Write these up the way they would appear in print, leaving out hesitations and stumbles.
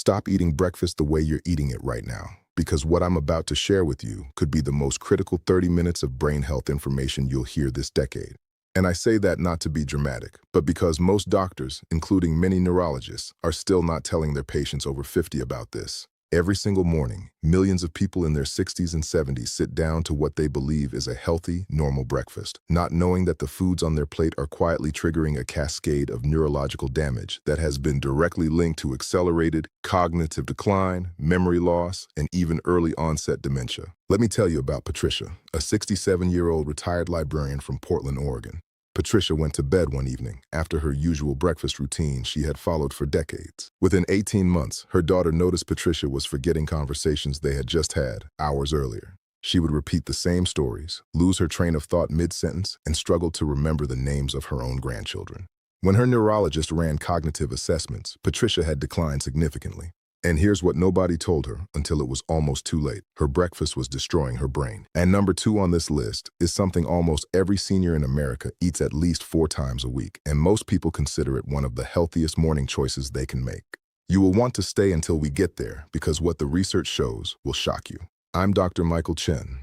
Stop eating breakfast the way you're eating it right now, because what I'm about to share with you could be the most critical 30 minutes of brain health information you'll hear this decade. And I say that not to be dramatic, but because most doctors, including many neurologists, are still not telling their patients over 50 about this. Every single morning, millions of people in their 60s and 70s sit down to what they believe is a healthy, normal breakfast, not knowing that the foods on their plate are quietly triggering a cascade of neurological damage that has been directly linked to accelerated cognitive decline, memory loss, and even early onset dementia. Let me tell you about Patricia, a 67-year-old retired librarian from Portland, Oregon. Patricia went to bed one evening after her usual breakfast routine she had followed for decades. Within 18 months, her daughter noticed Patricia was forgetting conversations they had just had hours earlier. She would repeat the same stories, lose her train of thought mid-sentence, and struggle to remember the names of her own grandchildren. When her neurologist ran cognitive assessments, Patricia had declined significantly. And here's what nobody told her until it was almost too late. Her breakfast was destroying her brain. And number 2 on this list is something almost every senior in America eats at least 4 times a week, and most people consider it one of the healthiest morning choices they can make. You will want to stay until we get there, because what the research shows will shock you. I'm Dr. Michael Chen,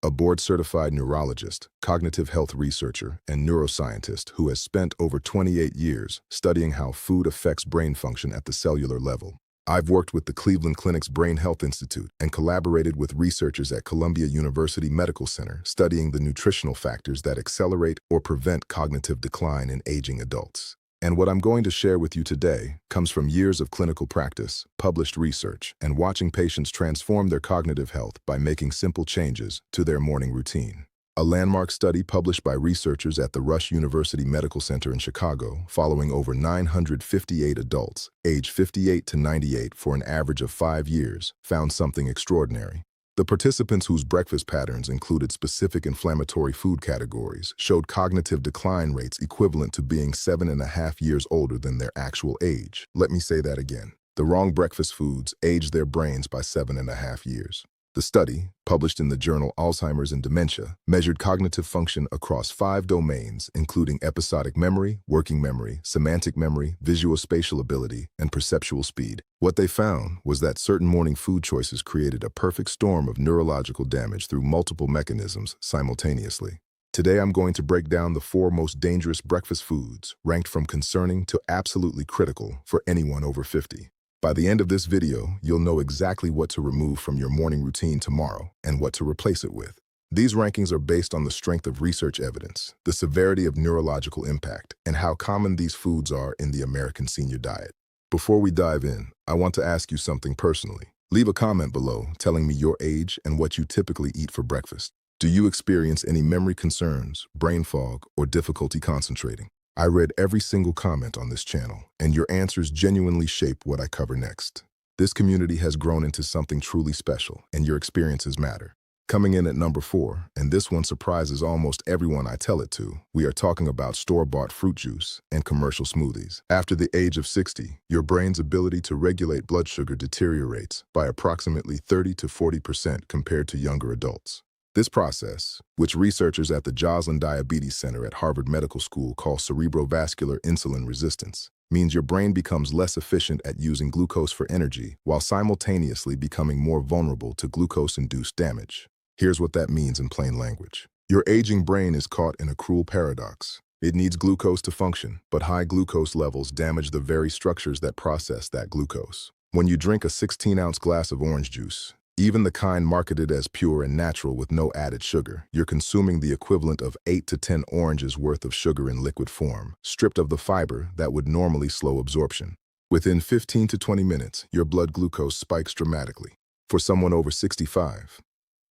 a board-certified neurologist, cognitive health researcher, and neuroscientist who has spent over 28 years studying how food affects brain function at the cellular level. I've worked with the Cleveland Clinic's Brain Health Institute and collaborated with researchers at Columbia University Medical Center studying the nutritional factors that accelerate or prevent cognitive decline in aging adults. And what I'm going to share with you today comes from years of clinical practice, published research, and watching patients transform their cognitive health by making simple changes to their morning routine. A landmark study published by researchers at the Rush University Medical Center in Chicago, following over 958 adults, aged 58 to 98 for an average of 5 years, found something extraordinary. The participants whose breakfast patterns included specific inflammatory food categories showed cognitive decline rates equivalent to being 7.5 years older than their actual age. Let me say that again. The wrong breakfast foods aged their brains by 7.5 years. The study, published in the journal Alzheimer's and Dementia, measured cognitive function across 5 domains, including episodic memory, working memory, semantic memory, visuospatial ability, and perceptual speed. What they found was that certain morning food choices created a perfect storm of neurological damage through multiple mechanisms simultaneously. Today I'm going to break down the 4 most dangerous breakfast foods, ranked from concerning to absolutely critical for anyone over 50. By the end of this video, you'll know exactly what to remove from your morning routine tomorrow and what to replace it with. These rankings are based on the strength of research evidence, the severity of neurological impact, and how common these foods are in the American senior diet. Before we dive in, I want to ask you something personally. Leave a comment below telling me your age and what you typically eat for breakfast. Do you experience any memory concerns, brain fog, or difficulty concentrating? I read every single comment on this channel, and your answers genuinely shape what I cover next. This community has grown into something truly special, and your experiences matter. Coming in at number 4, and this one surprises almost everyone I tell it to, we are talking about store-bought fruit juice and commercial smoothies. After the age of 60, your brain's ability to regulate blood sugar deteriorates by approximately 30 to 40% compared to younger adults. This process, which researchers at the Joslin Diabetes Center at Harvard Medical School call cerebrovascular insulin resistance, means your brain becomes less efficient at using glucose for energy while simultaneously becoming more vulnerable to glucose-induced damage. Here's what that means in plain language. Your aging brain is caught in a cruel paradox. It needs glucose to function, but high glucose levels damage the very structures that process that glucose. When you drink a 16-ounce glass of orange juice, even the kind marketed as pure and natural with no added sugar, you're consuming the equivalent of 8 to 10 oranges worth of sugar in liquid form, stripped of the fiber that would normally slow absorption. Within 15 to 20 minutes, your blood glucose spikes dramatically. For someone over 65,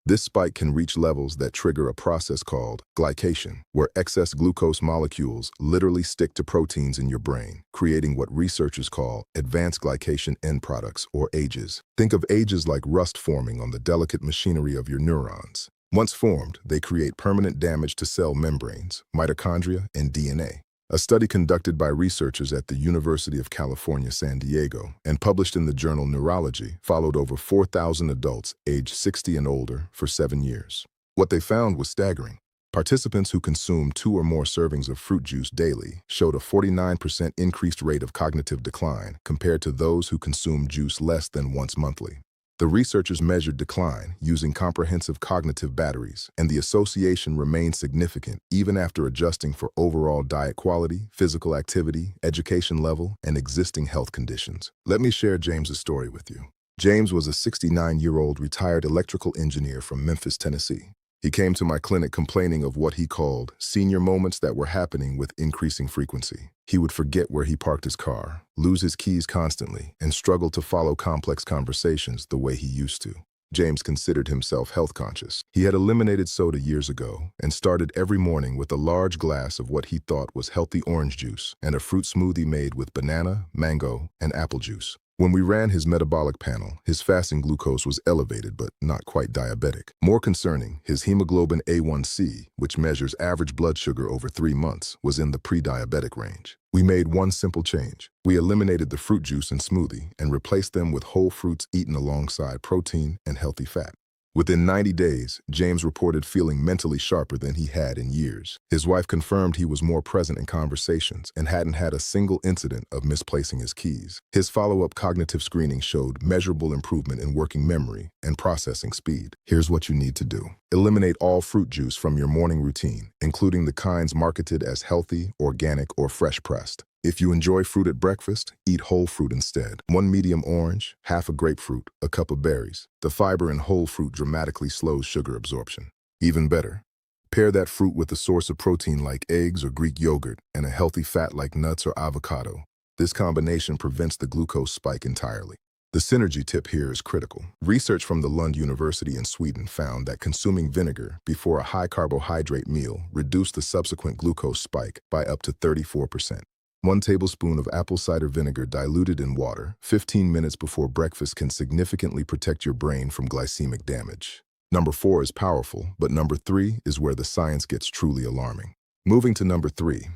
this spike can reach levels that trigger a process called glycation, where excess glucose molecules literally stick to proteins in your brain, creating what researchers call advanced glycation end products, or AGEs. Think of AGEs like rust forming on the delicate machinery of your neurons. Once formed, they create permanent damage to cell membranes, mitochondria, and DNA. A study conducted by researchers at the University of California, San Diego, and published in the journal Neurology, followed over 4,000 adults aged 60 and older for 7 years. What they found was staggering. Participants who consumed 2 or more servings of fruit juice daily showed a 49% increased rate of cognitive decline compared to those who consumed juice less than once monthly. The researchers measured decline using comprehensive cognitive batteries, and the association remained significant even after adjusting for overall diet quality, physical activity, education level, and existing health conditions. Let me share James's story with you. James was a 69-year-old retired electrical engineer from Memphis, Tennessee. He came to my clinic complaining of what he called senior moments that were happening with increasing frequency. He would forget where he parked his car, lose his keys constantly, and struggle to follow complex conversations the way he used to. James considered himself health conscious. He had eliminated soda years ago and started every morning with a large glass of what he thought was healthy orange juice and a fruit smoothie made with banana, mango, and apple juice. When we ran his metabolic panel, his fasting glucose was elevated but not quite diabetic. More concerning, his hemoglobin A1C, which measures average blood sugar over 3 months, was in the pre-diabetic range. We made one simple change. We eliminated the fruit juice and smoothie and replaced them with whole fruits eaten alongside protein and healthy fat. Within 90 days, James reported feeling mentally sharper than he had in years. His wife confirmed he was more present in conversations and hadn't had a single incident of misplacing his keys. His follow-up cognitive screening showed measurable improvement in working memory and processing speed. Here's what you need to do. Eliminate all fruit juice from your morning routine, including the kinds marketed as healthy, organic, or fresh pressed. If you enjoy fruit at breakfast, eat whole fruit instead. 1 medium orange, half a grapefruit, a cup of berries. The fiber in whole fruit dramatically slows sugar absorption. Even better, pair that fruit with a source of protein like eggs or Greek yogurt and a healthy fat like nuts or avocado. This combination prevents the glucose spike entirely. The synergy tip here is critical. Research from the Lund University in Sweden found that consuming vinegar before a high-carbohydrate meal reduced the subsequent glucose spike by up to 34%. 1 tablespoon of apple cider vinegar diluted in water 15 minutes before breakfast can significantly protect your brain from glycemic damage. Number 4 is powerful, but number 3 is where the science gets truly alarming. Moving to number 3,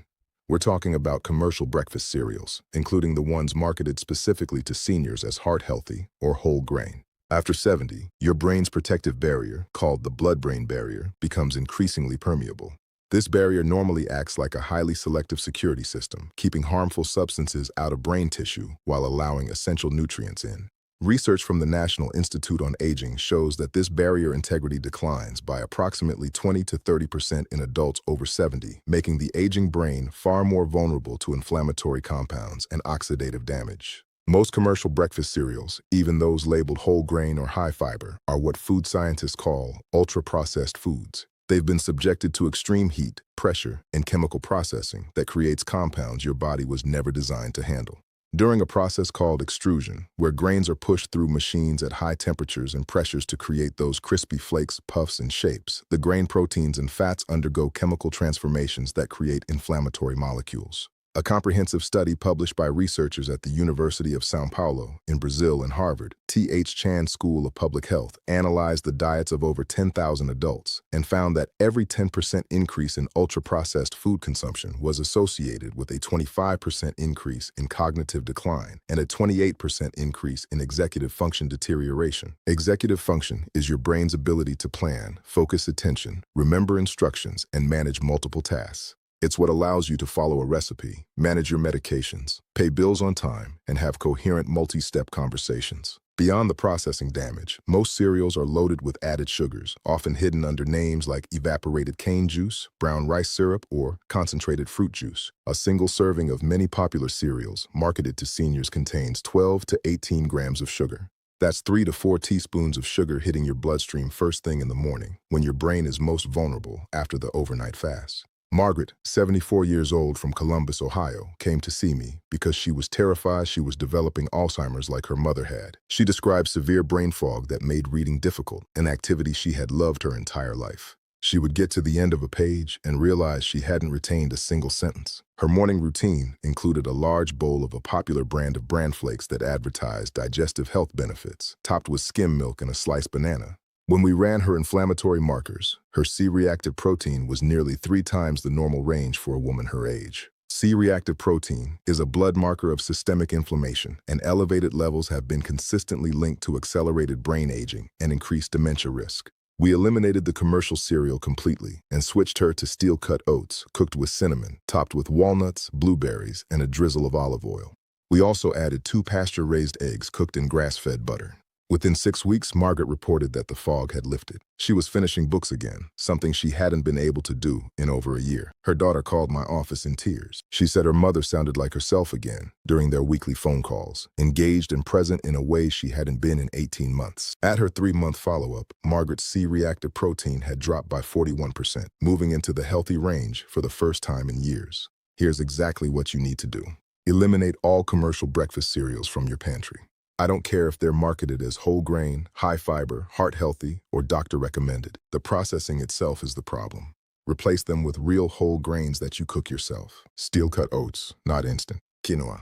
we're talking about commercial breakfast cereals, including the ones marketed specifically to seniors as heart-healthy or whole grain. After 70, your brain's protective barrier, called the blood-brain barrier, becomes increasingly permeable. This barrier normally acts like a highly selective security system, keeping harmful substances out of brain tissue while allowing essential nutrients in. Research from the National Institute on Aging shows that this barrier integrity declines by approximately 20 to 30% in adults over 70, making the aging brain far more vulnerable to inflammatory compounds and oxidative damage. Most commercial breakfast cereals, even those labeled whole grain or high fiber, are what food scientists call ultra-processed foods. They've been subjected to extreme heat, pressure, and chemical processing that creates compounds your body was never designed to handle. During a process called extrusion, where grains are pushed through machines at high temperatures and pressures to create those crispy flakes, puffs, and shapes, the grain proteins and fats undergo chemical transformations that create inflammatory molecules. A comprehensive study published by researchers at the University of São Paulo in Brazil and Harvard T.H. Chan School of Public Health analyzed the diets of over 10,000 adults and found that every 10% increase in ultra-processed food consumption was associated with a 25% increase in cognitive decline and a 28% increase in executive function deterioration. Executive function is your brain's ability to plan, focus attention, remember instructions, and manage multiple tasks. It's what allows you to follow a recipe, manage your medications, pay bills on time, and have coherent multi-step conversations. Beyond the processing damage, most cereals are loaded with added sugars, often hidden under names like evaporated cane juice, brown rice syrup, or concentrated fruit juice. A single serving of many popular cereals marketed to seniors contains 12 to 18 grams of sugar. That's 3 to 4 teaspoons of sugar hitting your bloodstream first thing in the morning, when your brain is most vulnerable after the overnight fast. Margaret, 74 years old from Columbus, Ohio, came to see me because she was terrified she was developing Alzheimer's like her mother had. She described severe brain fog that made reading difficult, an activity she had loved her entire life. She would get to the end of a page and realize she hadn't retained a single sentence. Her morning routine included a large bowl of a popular brand of bran flakes that advertised digestive health benefits, topped with skim milk and a sliced banana. When we ran her inflammatory markers, her C-reactive protein was nearly 3 times the normal range for a woman her age. C-reactive protein is a blood marker of systemic inflammation, and elevated levels have been consistently linked to accelerated brain aging and increased dementia risk. We eliminated the commercial cereal completely and switched her to steel-cut oats cooked with cinnamon, topped with walnuts, blueberries, and a drizzle of olive oil. We also added 2 pasture-raised eggs cooked in grass-fed butter. Within 6 weeks, Margaret reported that the fog had lifted. She was finishing books again, something she hadn't been able to do in over a year. Her daughter called my office in tears. She said her mother sounded like herself again during their weekly phone calls, engaged and present in a way she hadn't been in 18 months. At her 3-month follow-up, Margaret's C-reactive protein had dropped by 41%, moving into the healthy range for the first time in years. Here's exactly what you need to do. Eliminate all commercial breakfast cereals from your pantry. I don't care if they're marketed as whole grain, high fiber, heart healthy, or doctor recommended. The processing itself is the problem. Replace them with real whole grains that you cook yourself. Steel-cut oats, not instant. Quinoa.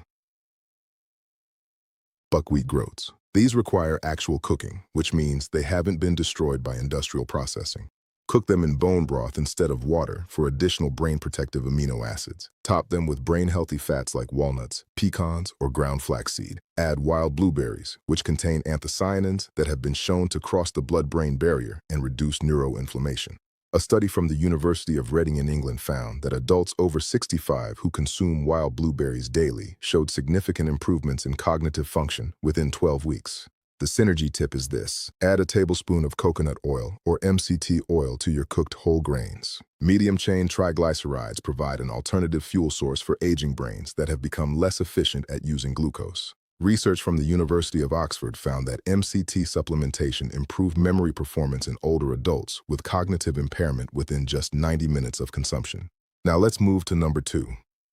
Buckwheat groats. These require actual cooking, which means they haven't been destroyed by industrial processing. Cook them in bone broth instead of water for additional brain-protective amino acids. Top them with brain-healthy fats like walnuts, pecans, or ground flaxseed. Add wild blueberries, which contain anthocyanins that have been shown to cross the blood-brain barrier and reduce neuroinflammation. A study from the University of Reading in England found that adults over 65 who consume wild blueberries daily showed significant improvements in cognitive function within 12 weeks. The synergy tip is this: add a tablespoon of coconut oil or MCT oil to your cooked whole grains. Medium-chain triglycerides provide an alternative fuel source for aging brains that have become less efficient at using glucose. Research from the University of Oxford found that MCT supplementation improved memory performance in older adults with cognitive impairment within just 90 minutes of consumption. Now let's move to number 2.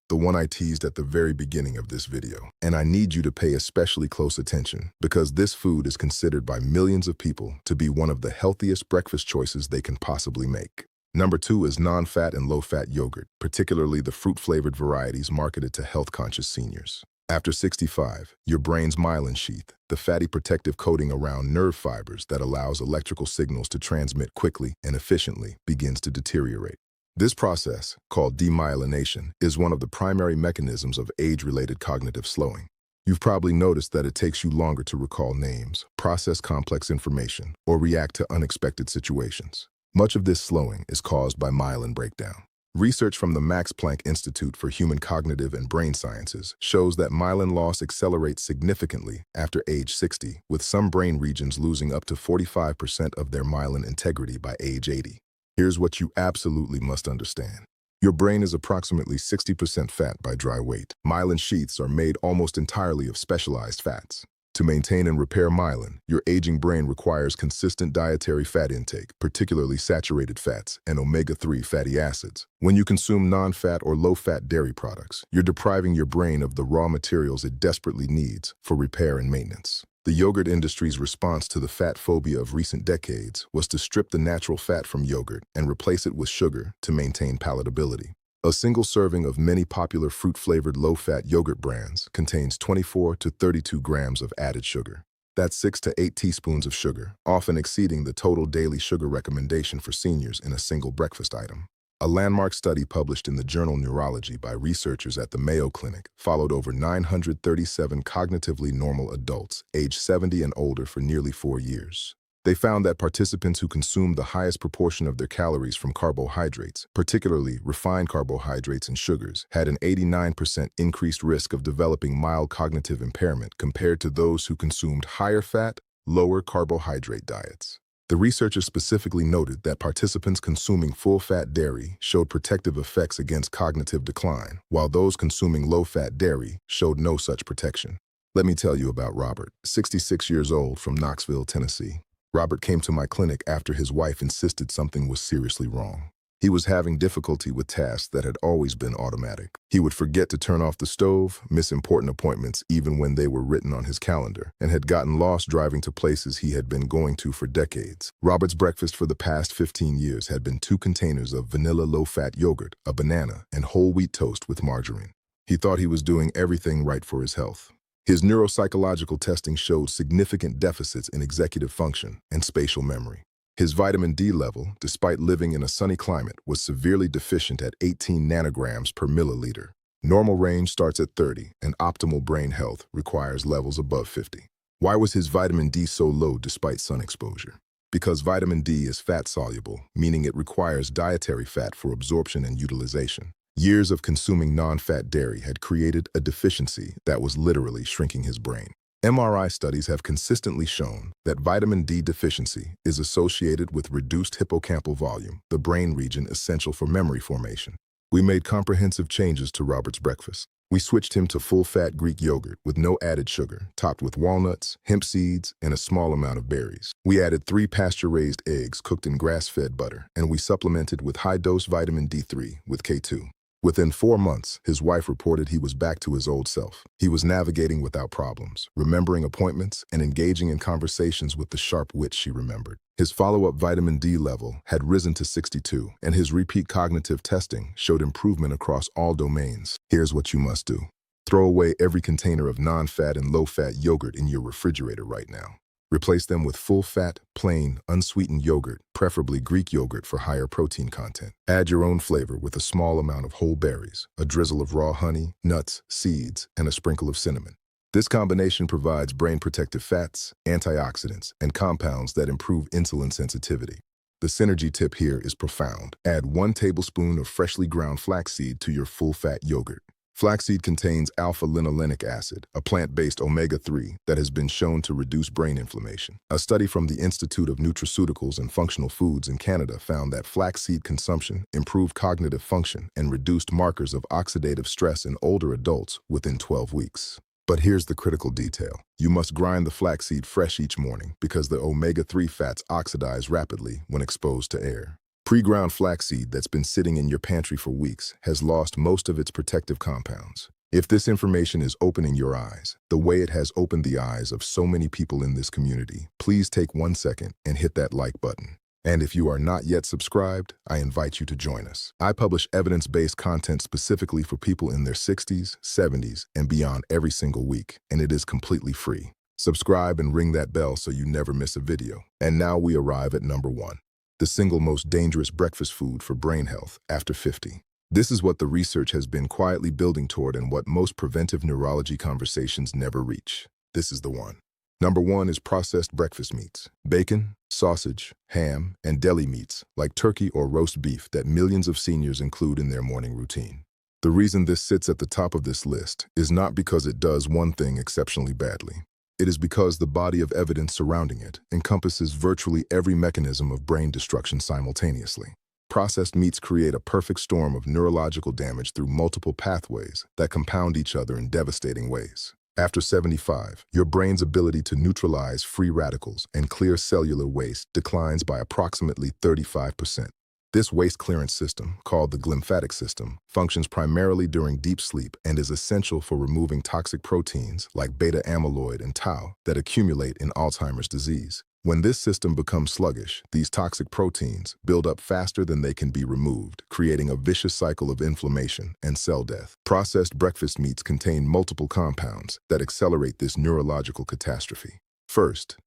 The one I teased at the very beginning of this video. And I need you to pay especially close attention because this food is considered by millions of people to be one of the healthiest breakfast choices they can possibly make. Number 2 is non-fat and low-fat yogurt, particularly the fruit-flavored varieties marketed to health-conscious seniors. After 65, your brain's myelin sheath, the fatty protective coating around nerve fibers that allows electrical signals to transmit quickly and efficiently, begins to deteriorate. This process, called demyelination, is one of the primary mechanisms of age-related cognitive slowing. You've probably noticed that it takes you longer to recall names, process complex information, or react to unexpected situations. Much of this slowing is caused by myelin breakdown. Research from the Max Planck Institute for Human Cognitive and Brain Sciences shows that myelin loss accelerates significantly after age 60, with some brain regions losing up to 45% of their myelin integrity by age 80. Here's what you absolutely must understand. Your brain is approximately 60% fat by dry weight. Myelin sheaths are made almost entirely of specialized fats. To maintain and repair myelin, your aging brain requires consistent dietary fat intake, particularly saturated fats and omega-3 fatty acids. When you consume non-fat or low-fat dairy products, you're depriving your brain of the raw materials it desperately needs for repair and maintenance. The yogurt industry's response to the fat phobia of recent decades was to strip the natural fat from yogurt and replace it with sugar to maintain palatability. A single serving of many popular fruit-flavored low-fat yogurt brands contains 24 to 32 grams of added sugar. That's 6 to 8 teaspoons of sugar, often exceeding the total daily sugar recommendation for seniors in a single breakfast item. A landmark study published in the journal Neurology by researchers at the Mayo Clinic followed over 937 cognitively normal adults aged 70 and older for nearly 4 years. They found that participants who consumed the highest proportion of their calories from carbohydrates, particularly refined carbohydrates and sugars, had an 89% increased risk of developing mild cognitive impairment compared to those who consumed higher fat, lower carbohydrate diets. The researchers specifically noted that participants consuming full-fat dairy showed protective effects against cognitive decline, while those consuming low-fat dairy showed no such protection. Let me tell you about Robert, 66 years old, from Knoxville, Tennessee. Robert came to my clinic after his wife insisted something was seriously wrong. He was having difficulty with tasks that had always been automatic. He would forget to turn off the stove, miss important appointments even when they were written on his calendar, and had gotten lost driving to places he had been going to for decades. Robert's breakfast for the past 15 years had been 2 containers of vanilla low-fat yogurt, a banana, and whole wheat toast with margarine. He thought he was doing everything right for his health. His neuropsychological testing showed significant deficits in executive function and spatial memory. His vitamin D level, despite living in a sunny climate, was severely deficient at 18 nanograms per milliliter. Normal range starts at 30, and optimal brain health requires levels above 50. Why was his vitamin D so low despite sun exposure? Because vitamin D is fat-soluble, meaning it requires dietary fat for absorption and utilization. Years of consuming non-fat dairy had created a deficiency that was literally shrinking his brain. MRI studies have consistently shown that vitamin D deficiency is associated with reduced hippocampal volume, the brain region essential for memory formation. We made comprehensive changes to Robert's breakfast. We switched him to full-fat Greek yogurt with no added sugar, topped with walnuts, hemp seeds, and a small amount of berries. We added 3 pasture-raised eggs cooked in grass-fed butter, and we supplemented with high-dose vitamin D3 with K2. Within 4 months, his wife reported he was back to his old self. He was navigating without problems, remembering appointments, and engaging in conversations with the sharp wit she remembered. His follow-up vitamin D level had risen to 62, and his repeat cognitive testing showed improvement across all domains. Here's what you must do. Throw away every container of non-fat and low-fat yogurt in your refrigerator right now. Replace them with full-fat, plain, unsweetened yogurt, preferably Greek yogurt for higher protein content. Add your own flavor with a small amount of whole berries, a drizzle of raw honey, nuts, seeds, and a sprinkle of cinnamon. This combination provides brain-protective fats, antioxidants, and compounds that improve insulin sensitivity. The synergy tip here is profound. Add 1 tablespoon of freshly ground flaxseed to your full-fat yogurt. Flaxseed contains alpha-linolenic acid, a plant-based omega-3 that has been shown to reduce brain inflammation. A study from the Institute of Nutraceuticals and Functional Foods in Canada found that flaxseed consumption improved cognitive function and reduced markers of oxidative stress in older adults within 12 weeks. But here's the critical detail. You must grind the flaxseed fresh each morning because the omega-3 fats oxidize rapidly when exposed to air. Pre-ground flaxseed that's been sitting in your pantry for weeks has lost most of its protective compounds. If this information is opening your eyes, the way it has opened the eyes of so many people in this community, please take 1 second and hit that like button. And if you are not yet subscribed, I invite you to join us. I publish evidence-based content specifically for people in their 60s, 70s, and beyond every single week, and it is completely free. Subscribe and ring that bell so you never miss a video. And now we arrive at number 1. The single most dangerous breakfast food for brain health after 50. This is what the research has been quietly building toward and what most preventive neurology conversations never reach. This is the one. Number 1 is processed breakfast meats. Bacon, sausage, ham, and deli meats like turkey or roast beef that millions of seniors include in their morning routine. The reason this sits at the top of this list is not because it does one thing exceptionally badly. It is because the body of evidence surrounding it encompasses virtually every mechanism of brain destruction simultaneously. Processed meats create a perfect storm of neurological damage through multiple pathways that compound each other in devastating ways. After 75, your brain's ability to neutralize free radicals and clear cellular waste declines by approximately 35%. This waste clearance system, called the glymphatic system, functions primarily during deep sleep and is essential for removing toxic proteins like beta amyloid and tau that accumulate in Alzheimer's disease. When this system becomes sluggish, these toxic proteins build up faster than they can be removed, creating a vicious cycle of inflammation and cell death. Processed breakfast meats contain multiple compounds that accelerate this neurological catastrophe. First,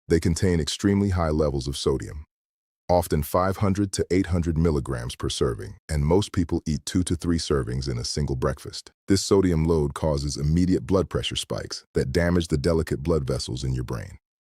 they contain extremely high levels of sodium, often 500 to 800 milligrams per serving, and most people eat 2 to 3 servings in a single breakfast. This sodium load causes immediate blood pressure spikes that damage the delicate blood vessels in your brain.